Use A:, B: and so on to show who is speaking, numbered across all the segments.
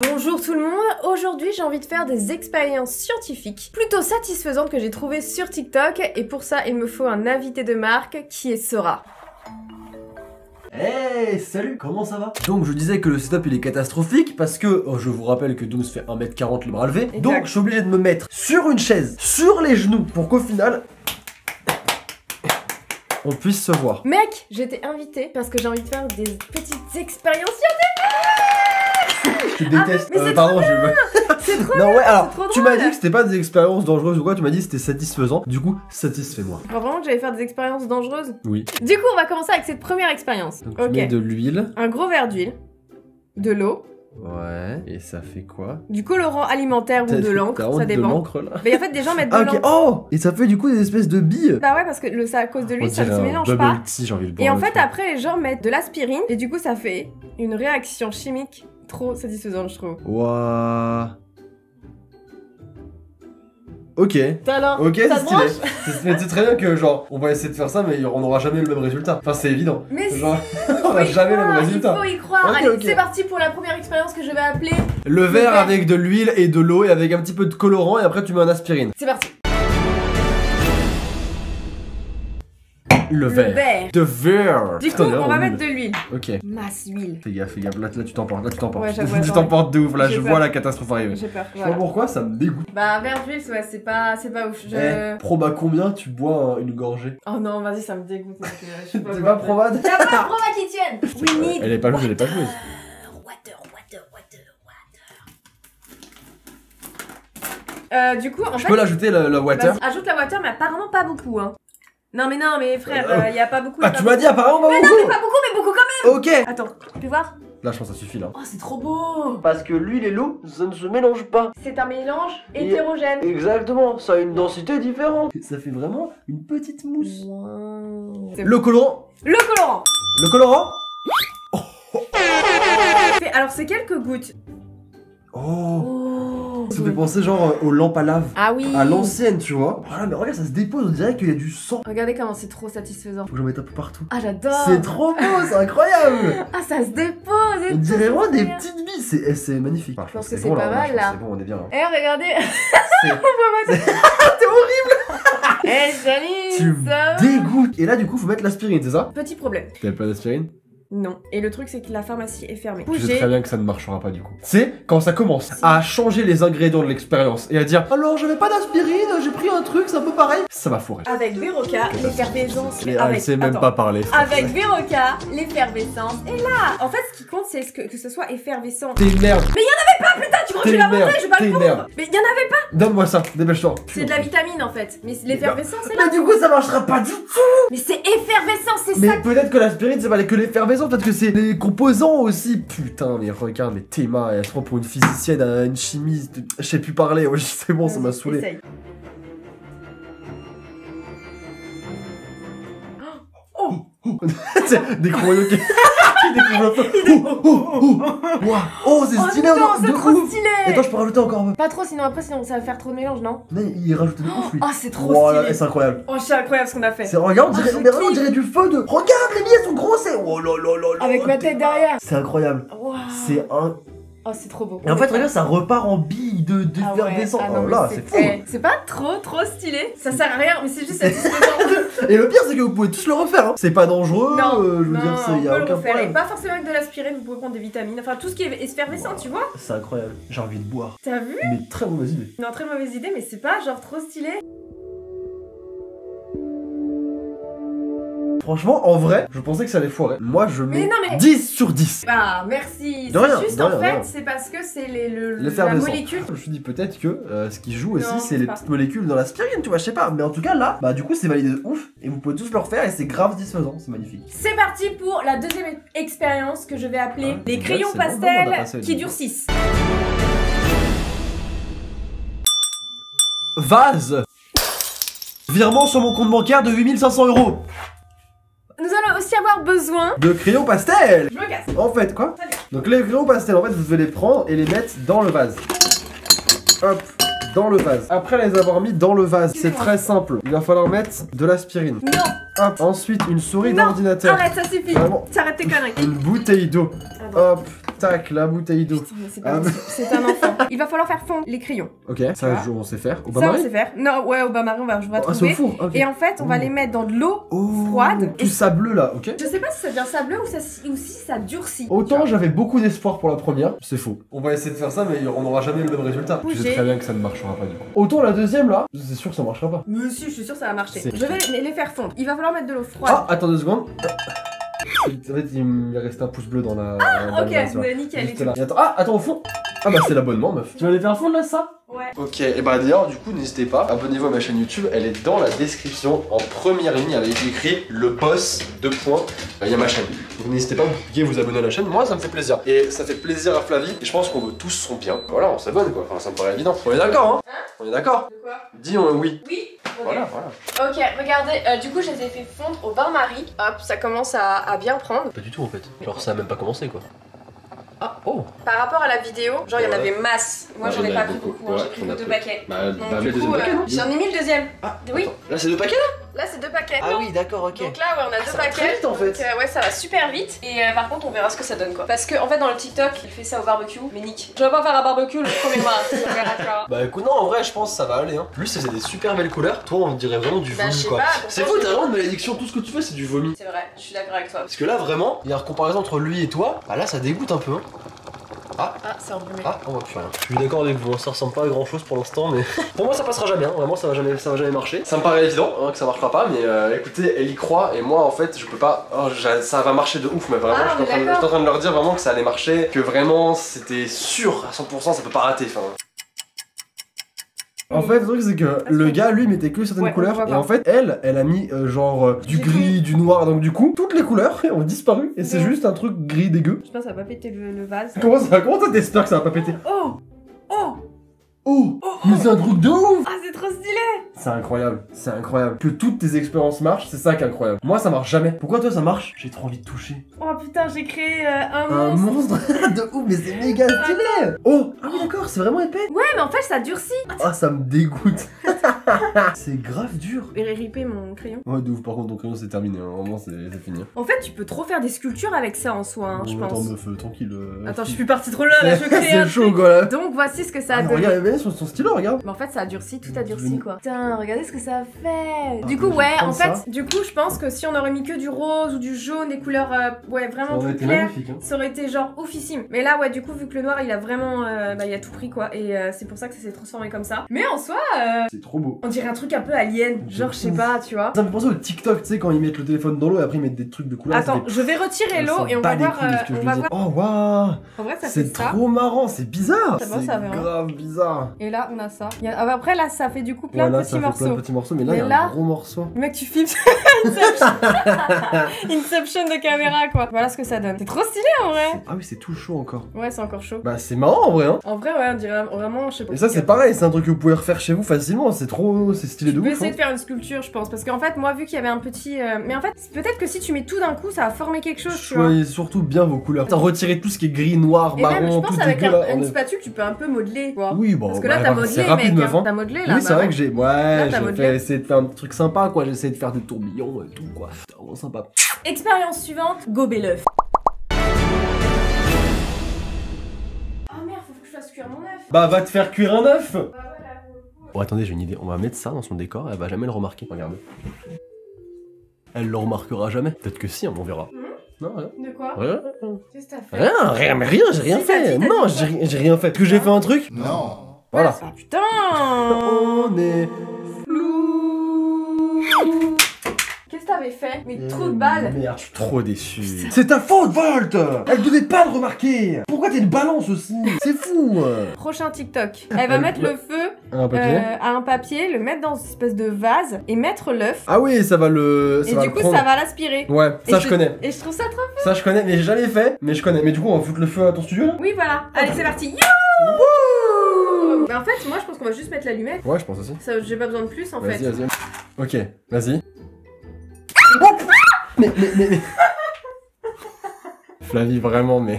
A: Bonjour tout le monde, aujourd'hui j'ai envie de faire des expériences scientifiques plutôt satisfaisantes que j'ai trouvées sur TikTok et pour ça il me faut un invité de marque qui est Sora.
B: Hey, salut, comment ça va? Donc je disais que le setup il est catastrophique parce que, je vous rappelle que Dooms fait 1m40 le bras levé.
A: Exact.
B: Donc je suis obligé de me mettre sur une chaise, sur les genoux, pour qu'au final on puisse se voir.
A: Mec, j'étais invitée parce que j'ai envie de faire des petites expériences scientifiques.
B: Je te déteste.
A: mais c'est
B: Pardon,
A: C'est trop
B: Non
A: bien,
B: ouais, alors
A: c'est trop
B: tu m'as
A: drôle.
B: dit que c'était pas des expériences dangereuses ou quoi, tu m'as dit que c'était satisfaisant. Du coup, satisfais-moi.
A: Alors vraiment que j'allais faire des expériences dangereuses.
B: Oui.
A: Du coup on va commencer avec cette première expérience.
B: Donc tu mets de l'huile.
A: Un gros verre d'huile, de l'eau,
B: Ouais. Et ça fait quoi?
A: du colorant alimentaire ou de l'encre, ça
B: De
A: dépend.
B: l'encre là.
A: Mais en fait des gens mettent de
B: Ah ok.
A: l'encre.
B: Oh! Et ça fait du coup des espèces de billes.
A: Bah ouais parce que c'est à cause de
B: On
A: l'huile ça ne
B: dirait
A: se
B: un
A: mélange
B: bubble
A: pas.
B: tea, j'ai envie de boire
A: Et en
B: le
A: fait
B: truc.
A: après les gens mettent de l'aspirine et du coup ça fait une réaction chimique trop satisfaisante je trouve.
B: Ouah. Ok.
A: Alors,
B: Ok,
A: ça
B: c'est
A: te
B: stylé.
A: branche
B: Mais c'est très bien que genre on va essayer de faire ça mais on n'aura jamais le même résultat. Enfin c'est évident.
A: Mais
B: Genre
A: si,
B: on n'a jamais le même résultat.
A: il faut y croire.
B: Ok,
A: Allez,
B: ok.
A: c'est parti pour la première expérience que je vais appeler.
B: Le verre
A: verre.
B: avec de l'huile et de l'eau et avec un petit peu de colorant et après tu mets un aspirine.
A: C'est parti.
B: Le
A: verre.
B: De verre.
A: Du coup,
B: Putain,
A: on va
B: horrible.
A: mettre de l'huile.
B: Ok.
A: Masse huile.
B: Fais gaffe. Là tu t'emportes.
A: Ouais, j'avoue,
B: tu
A: attends,
B: t'emportes de ouf. Là
A: J'ai
B: je
A: peur.
B: vois la catastrophe arriver.
A: J'ai peur.
B: Je sais pas
A: Voilà.
B: pourquoi ça me dégoûte.
A: Bah verre d'huile, ouais, c'est pas ouf.
B: Proba combien tu bois une gorgée?
A: Oh non, vas-y, ça me dégoûte. Donc, je suis
B: T'es pas probade?
A: Y'a pas de proba qui tienne. We need.
B: Elle est pas joueuse, elle est pas joueuse.
A: Water. Du coup, en
B: Je
A: fait,
B: peux l'ajouter la water?
A: vas-y, ajoute la water, mais apparemment pas beaucoup, hein. Non, mais frère, y a pas beaucoup.
B: Ah tu m'as dit apparemment pas
A: Mais
B: beaucoup.
A: non, mais pas beaucoup, mais beaucoup quand même.
B: Ok.
A: Attends, tu peux voir?
B: Là je pense que ça suffit là.
A: Oh, c'est trop beau.
B: Parce que l'huile et l'eau, ça ne se mélange pas.
A: C'est un mélange
B: Et-
A: hétérogène.
B: Exactement, ça a une densité différente. Ça fait vraiment une petite mousse.
A: Wow.
B: Le colorant.
A: Le colorant.
B: Le colorant.
A: Alors, c'est quelques gouttes.
B: Oh.
A: Oh.
B: Ça fait penser genre aux lampes à lave.
A: Ah oui.
B: À l'ancienne, tu vois. Voilà, mais regarde, ça se dépose, on dirait qu'il y a du sang.
A: Regardez comment c'est trop satisfaisant.
B: Faut que j'en mette un peu partout.
A: Ah, j'adore.
B: C'est trop beau, c'est incroyable.
A: Ah, ça se dépose et
B: On
A: tout,
B: dirait
A: c'est
B: vraiment
A: trop
B: des
A: bien.
B: petites billes, c'est magnifique.
A: Je pense que
B: bon,
A: c'est pas
B: là,
A: mal,
B: je pense
A: là.
B: que c'est bon, on est bien là.
A: Eh, regardez.
B: C'est-
A: T'es horrible. Eh, salut.
B: Tu
A: ça va
B: me dégoûtes. Et là, du coup, faut mettre l'aspirine, c'est ça?
A: Petit problème.
B: T'as pas d'aspirine?
A: Non. Et le truc, c'est que la pharmacie est fermée.
B: Je sais très bien que ça ne marchera pas du coup. C'est quand ça commence à changer les ingrédients de l'expérience et à dire alors j'avais pas d'aspirine, j'ai pris un truc, c'est un peu pareil. Ça va fourrer.
A: Avec Véroca, l'effervescence.
B: Elle sait même
A: Attends.
B: pas parler.
A: Avec Véroca, l'effervescence est là. En fait, ce qui compte, c'est que ce soit effervescent.
B: T'es une merde.
A: Putain, tu crois que
B: T'es
A: je vais
B: une merde.
A: l'inventer? Je vais pas
B: T'es
A: le
B: une
A: prendre.
B: merde.
A: Mais il y en avait pas.
B: Donne-moi ça, dépêche-toi.
A: C'est de la vitamine en fait. Mais l'effervescence est là.
B: Mais du coup ça marchera pas du tout.
A: Mais c'est effervescent, c'est
B: Mais
A: ça.
B: peut-être que l'aspirine c'est pas que l'effervescent, peut-être que c'est les composants aussi. Putain mais regarde, mais Théma elle se prend pour une physicienne, une chimiste. Je sais plus parler, ouais, c'est bon, ça m'a
A: Vas-y,
B: saoulé.
A: essaye.
B: C'est des croyants qui découvrent un peu. Oh, c'est
A: Oh
B: stylé,
A: non,
B: de
A: c'est trop
B: ouf.
A: stylé.
B: Attends, je peux rajouter encore un peu.
A: Pas trop, sinon ça va faire trop de mélange, non?
B: Mais il rajoute de ouf lui.
A: Oh, c'est trop
B: Voilà,
A: stylé.
B: c'est incroyable.
A: Oh, c'est incroyable ce qu'on a fait.
B: Regarde,
A: Oh, je
B: mais regarde, on
A: kiffe.
B: dirait du feu de. Regarde, les billes elles sont grosses et. Oh là là là là.
A: Avec ma tête derrière.
B: C'est incroyable.
A: Waouh.
B: C'est un.
A: Oh, c'est trop beau.
B: Et en fait, regarde, ça repart en billes
A: Ah ouais.
B: d'effervescence.
A: Ah non,
B: Oh
A: mais
B: là, c'est fou.
A: C'est pas trop stylé. Ça sert à rien, mais c'est juste satisfaisant.
B: Et le pire, c'est que vous pouvez tous le refaire. Hein. C'est pas dangereux.
A: Non,
B: je veux
A: non,
B: dire,
A: on
B: y a
A: peut le
B: aucun
A: refaire. Et
B: problème.
A: pas forcément avec de l'aspirine, vous pouvez prendre des vitamines. Enfin, tout ce qui est effervescent, tu vois.
B: C'est incroyable. J'ai envie de boire.
A: T'as vu?
B: Mais très mauvaise idée.
A: Non, très mauvaise idée, mais c'est pas genre trop stylé.
B: Franchement, en vrai, je pensais que ça allait foirer. Moi, je mets
A: non, mais-
B: 10 sur 10.
A: Ah, merci.
B: De rien,
A: C'est juste
B: de
A: en
B: rien, de
A: fait,
B: rien.
A: c'est parce que c'est la
B: L'effervescence.
A: molécule.
B: Je me suis dit peut-être que ce qui joue aussi,
A: Non,
B: c'est
A: c'est
B: les
A: pas.
B: petites molécules dans l'aspirine, tu vois, je sais pas. Mais en tout cas, là, bah du coup, c'est validé de ouf. Et vous pouvez tous le refaire et c'est grave satisfaisant, c'est magnifique.
A: C'est parti pour la deuxième expérience que je vais appeler
B: Ah,
A: les
B: ouais,
A: crayons
B: c'est bon, on a
A: pastels
B: passé,
A: qui
B: dis donc.
A: durcissent.
B: Vase. Virement sur mon compte bancaire de 8500 €.
A: Nous allons aussi avoir besoin.
B: De crayons pastel.
A: Je me casse.
B: En fait, quoi?
A: Très bien.
B: Donc les crayons pastel, en fait, vous devez les prendre et les mettre dans le vase. Hop, dans le vase. Après les avoir mis dans le vase, c'est très simple. Il va falloir mettre de l'aspirine.
A: Non.
B: Hop, ensuite une souris
A: Non.
B: d'ordinateur.
A: Arrête, ça suffit.
B: Vraiment.
A: T'arrêtes tes conneries.
B: Une bouteille d'eau.
A: Attends.
B: Hop, Tac, la bouteille d'eau.
A: Putain, mais c'est pas possible. C'est un enfant. Il va falloir faire fondre les crayons.
B: Ok, ça on sait faire. Au
A: Ça, on
B: bain-marie
A: sait faire. Non, ouais, au bain-marie, on va
B: c'est au
A: trouver.
B: four. Ok.
A: Et en fait, on va les mettre dans de l'eau froide.
B: Tout sableux là, ok.
A: Je sais pas si ça devient sableux ou si ça durcit.
B: Autant j'avais beaucoup d'espoir pour la première, c'est faux. On va essayer de faire ça, mais on n'aura jamais le même résultat. Tu sais très bien que ça ne marchera pas du coup. Autant la deuxième là, c'est sûr que ça marchera pas.
A: Mais si, je suis sûre que ça va marcher. Je vais les faire fondre. Il va falloir mettre de l'eau froide.
B: Ah, attends 2 secondes. En fait, il reste un pouce bleu dans la.
A: Ah, ok, nickel.
B: Juste là. Et attends, au fond. Ah bah c'est l'abonnement, meuf. Tu vas les faire fondre là, ça?
A: Ouais.
B: Ok, et bah d'ailleurs, du coup, n'hésitez pas, abonnez-vous à ma chaîne YouTube, elle est dans la description, en première ligne, avec écrit le boss, 2 points, il y a ma chaîne. Donc n'hésitez pas, vous cliquez, vous abonner à la chaîne, moi ça me fait plaisir. Et ça fait plaisir à Flavie, et je pense qu'on veut tous son bien. Voilà, on s'abonne quoi, enfin ça me paraît évident. On est d'accord, hein? On est d'accord?
A: De quoi?
B: Dis oui.
A: Oui. Okay.
B: Voilà.
A: Ok, regardez, du coup je les ai fait fondre au bain-marie. Hop, ça commence à bien prendre.
B: Pas du tout en fait, genre ça a même pas commencé quoi.
A: Ah.
B: Oh.
A: Par rapport à la vidéo, genre il y en avait masse. Moi
B: Ouais,
A: j'en ai
B: j'en
A: pas
B: avais
A: pris
B: beaucoup.
A: beaucoup,
B: Ouais,
A: j'ai pris
B: on a
A: que 2
B: peu.
A: paquets.
B: Bah,
A: Donc
B: mets
A: du
B: le deuxième
A: coup,
B: paquet, non?
A: j'en ai mis le deuxième.
B: Ah,
A: oui.
B: attends. Là c'est 2 paquets là?
A: Là c'est 2 paquets.
B: Ah oui, d'accord, ok.
A: Donc là ouais, on a 2
B: ça va
A: paquets.
B: très vite, en fait.
A: Donc, ouais, ça va super vite. Et par contre, on verra ce que ça donne quoi. Parce que en fait, dans le TikTok, il fait ça au barbecue. Mais Nick, je vais pas faire un barbecue le premier mois. On verra, tu vois.
B: Bah écoute, non, en vrai, je pense que ça va aller. Hein. Plus, c'est des super belles couleurs. Toi, on dirait vraiment du
A: Bah,
B: vomi
A: je sais
B: quoi.
A: pas,
B: C'est fou, t'as vraiment une malédiction. Tout ce que tu fais, c'est du vomi.
A: C'est vrai, je suis d'accord avec toi.
B: Parce que là, vraiment, il y a une comparaison entre lui et toi. Bah là, ça dégoûte un peu. Hein.
A: Ah, c'est embrumé.
B: Ah, on va plus rien. Je suis d'accord avec vous, ça ressemble pas à grand chose pour l'instant, mais pour moi ça passera jamais, hein. Vraiment ça va jamais marcher. Ça me paraît évident hein, que ça marchera pas, mais écoutez, elle y croit et moi en fait je peux pas. Oh, ça va marcher de ouf, mais vraiment j'étais en train de leur dire vraiment que ça allait marcher, que vraiment c'était sûr à 100%, ça peut pas rater. Enfin. En fait, le truc c'est que le gars lui mettait que certaines couleurs et en fait elle a mis genre du gris, du noir, donc du coup toutes les couleurs ont disparu et c'est juste un truc gris dégueu.
A: Je pense que ça va pas péter le vase.
B: Comment toi t'espères que ça va pas péter? Oh, mais c'est un truc de ouf!
A: Ah, c'est trop stylé!
B: C'est incroyable. Que toutes tes expériences marchent, c'est ça qui est incroyable. Moi, ça marche jamais. Pourquoi toi, ça marche? J'ai trop envie de toucher.
A: Oh putain, j'ai créé un
B: Un
A: monstre!
B: de ouf, mais c'est méga stylé! Oh! Ah oui, d'accord, c'est vraiment épais!
A: Ouais, mais en fait, ça durcit!
B: Ah, ça me dégoûte! C'est grave dur!
A: J'ai ripé mon crayon.
B: Ouais, de ouf, par contre, ton crayon, c'est terminé. Hein. Vraiment, c'est fini.
A: En fait, tu peux trop faire des sculptures avec ça en soi, hein, je pense.
B: Attends, meuf, tranquille.
A: Attends, je suis partie trop loin, là, je crée un
B: C'est chaud,
A: truc.
B: quoi, là!
A: Donc, voici ce que ça a donné.
B: Regarde, mais son stylo, regarde!
A: Mais en fait ça a durci, tout a durci quoi. Putain, regardez ce que ça a fait.
B: Ah,
A: Du coup ouais, en fait,
B: ça.
A: du coup je pense que si on aurait mis que du rose ou du jaune, des couleurs ouais vraiment plus claires,
B: magnifique, hein.
A: ça aurait été genre oufissime. Mais là ouais, du coup vu que le noir il a vraiment, il a tout pris quoi. Et c'est pour ça que ça s'est transformé comme ça. Mais en soi,
B: c'est trop beau.
A: on dirait un truc un peu alien, genre je sais pas, tu vois.
B: Ça me fait penser au TikTok, tu sais, quand ils mettent le téléphone dans l'eau et après ils mettent des trucs de couleurs.
A: Attends, je vais retirer l'eau et on va voir. On va voir.
B: Oh waouh!
A: En vrai ça fait
B: C'est
A: ça.
B: trop marrant, c'est bizarre!
A: Ça va,
B: C'est
A: ça va, hein.
B: grave bizarre!
A: Et là on a ça. Après là ça fait du coup plein de
B: Voilà,
A: petits
B: ça fait
A: morceaux.
B: plein de petits morceaux, mais là il y a
A: là-
B: un gros morceau.
A: Mec, tu filmes Inception. Inception de caméra, quoi. Voilà ce que ça donne. C'est trop stylé, en vrai.
B: Ah oui, c'est tout chaud encore.
A: Ouais, c'est encore chaud.
B: Bah c'est marrant en vrai, hein.
A: En vrai, ouais, on dirait vraiment, je sais pas.
B: Et ça c'est pareil, c'est un truc que vous pouvez refaire chez vous facilement, c'est stylé de
A: Je vais
B: ouf.
A: essayer
B: Hein.
A: de faire une sculpture, je pense. Parce qu'en fait, moi, vu qu'il y avait un petit. Mais en fait, peut-être que si tu mets tout d'un coup, ça va former quelque chose, tu vois.
B: Choisissez surtout bien vos couleurs. Retirez tout ce qui est gris, noir,
A: Et même, je
B: marron,
A: pense
B: tout
A: avec
B: dégueu là.
A: une spatule, tu peux un peu modeler, tu vois.
B: Oui, bon,
A: Parce que là, t'as modelé,
B: c'est rapide,
A: mec.
B: meuf, hein.
A: T'as modelé, là.
B: Oui, c'est vrai que j'ai. Ouais,
A: t'as
B: j'ai
A: modelé.
B: essayé de faire un truc sympa, quoi. J'ai essayé de faire des tourbillons et tout, quoi. C'était vraiment sympa.
A: Expérience suivante, gober l'œuf. Oh merde, faut que je fasse cuire mon œuf.
B: Bah, va te faire cuire un œuf!
A: Bah voilà, pour le coup.
B: Oh, attendez, j'ai une idée. On va mettre ça dans son décor, elle va jamais le remarquer. Regarde. Elle le remarquera jamais. Peut-être que si, on verra. Non, rien.
A: De quoi?
B: Rien.
A: Qu'est-ce que t'as fait?
B: Rien, mais rien, j'ai rien
A: Si, t'as
B: fait.
A: dit,
B: Non,
A: t'as dit
B: j'ai rien fait. Est-ce que j'ai fait un truc?
C: Non.
B: Voilà.
A: Ah putain.
B: On est flou.
A: Qu'est-ce que t'avais fait? Mais trop de balles.
B: Merde, je suis trop déçu. C'est ta faute, Volt! Elle devait pas le remarquer. Pourquoi t'es une balance aussi? C'est fou.
A: Prochain TikTok. Elle va mettre le feu
B: Un papier.
A: à un papier, le mettre dans une espèce de vase et mettre l'œuf.
B: Ah oui, ça va le.
A: Et du coup, ça va l'aspirer.
B: Ouais, ça je connais.
A: Et je trouve ça trop.
B: Ça je connais, mais j'ai jamais fait. Mais je connais. Mais du coup, on va foutre le feu à ton studio là?
A: Oui, voilà. Allez, c'est parti. Youhou! Mais en fait, moi, je pense qu'on va juste mettre l'allumette.
B: Ouais, je pense aussi.
A: Ça, j'ai pas besoin de plus en fait.
B: Vas-y. Ok, vas-y. mais. Flavie, vraiment, mais.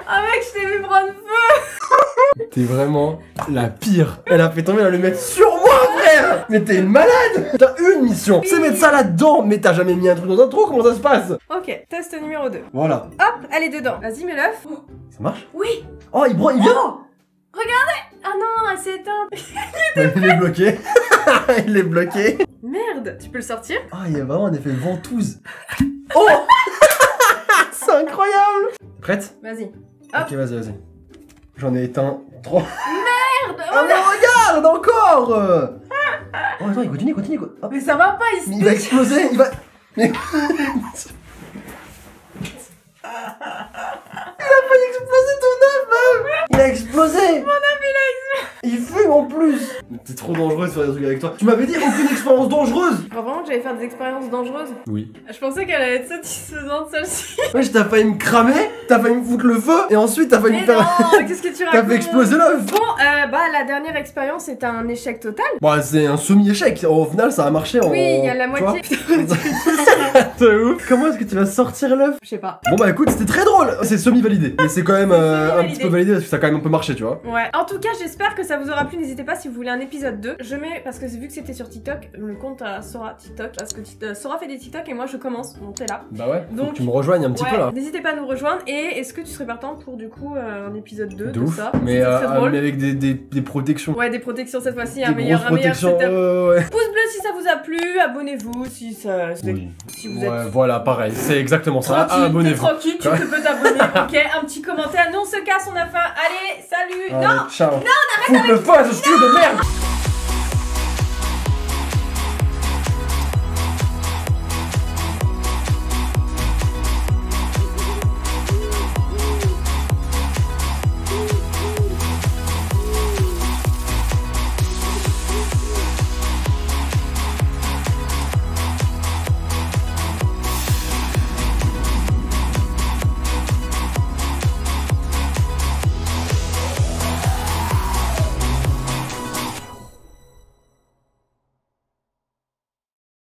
A: Ah mec, je t'ai vu prendre feu.
B: T'es vraiment la pire. Elle a fait tomber l'allumette sur moi, frère! faire. Mais t'es une malade. T'as une mission, c'est mettre ça là-dedans. Mais t'as jamais mis un truc dans un trou, comment ça se passe?
A: Ok, test numéro 2.
B: Voilà.
A: Hop, elle est dedans. Vas-y, mets l'œuf.
B: Ça marche?
A: Oui.
B: Oh, il vient.
A: Regardez. Ah non, elle s'est éteinte.
B: Il est bloqué. Il est bloqué.
A: Merde, tu peux le sortir?
B: Ah, il y a vraiment un effet ventouse. Oh. C'est incroyable. Prête?
A: Vas-y.
B: Ok, vas-y. J'en ai éteint 3.
A: Merde.
B: Ah mais regarde encore. Oh attends, il continue. Hop.
A: Mais ça va pas, il se
B: Il va exploser, il va... Mais... Il a failli exploser ton œuf, meuf. Il a explosé.
A: Mon œuf, il a explosé.
B: Il fume en plus. Mais t'es trop dangereuse de faire des trucs avec toi. Tu m'avais dit aucune expérience dangereuse.
A: Alors vraiment que j'allais faire des expériences dangereuses?
B: Oui.
A: Je pensais qu'elle allait être satisfaisante celle-ci.
B: Wesh, t'as failli me cramer, t'as failli me foutre le feu, et ensuite t'as failli
A: Mais
B: me faire...
A: non, qu'est-ce que tu racontes?
B: T'as fait exploser l'œuf.
A: Bon, bah la dernière expérience est un échec total.
B: Bon, c'est un semi-échec. Au final, ça a marché en...
A: Oui, il y a la
B: tu vois.
A: moitié.
B: T'es ouf. Comment est-ce que tu vas sortir l'œuf?
A: Je sais pas.
B: Bon bah écoute, c'était très drôle. C'est semi-validé. Mais c'est quand même un
A: Semi-validé.
B: petit peu validé parce que ça a quand même un peu marché, tu vois.
A: Ouais. En tout cas, j'espère que ça vous aura plu. N'hésitez pas si vous voulez un épisode 2. Je mets, parce que vu que c'était sur TikTok, le compte à Sora TikTok. Parce que Sora fait des TikTok et moi je commence. Bon, t'es là.
B: Bah ouais,
A: Donc,
B: faut que tu me rejoignes un petit peu là.
A: N'hésitez pas à nous rejoindre. Et est-ce que tu serais partant pour du coup un épisode 2 de
B: ouf.
A: ça?
B: Mais,
A: Ça serait drôle.
B: mais avec des protections.
A: Ouais, des protections cette fois-ci,
B: Des
A: un meilleur
B: grosses protections.
A: setup.
B: Ouais.
A: Pouce bleu si ça vous a plu, abonnez-vous si ça.
B: Oui.
A: Si vous
B: Ouais,
A: êtes.
B: voilà, pareil, c'est exactement ça.
A: Tranquille, t'es
B: Abonnez-vous.
A: tranquille, tu peux t'abonner, ok? Un petit commentaire, nous on se casse, on a faim. Allez, salut!
B: Allez,
A: Non!
B: ciao. Non, arrête. Foutre le feu à ce studio de merde.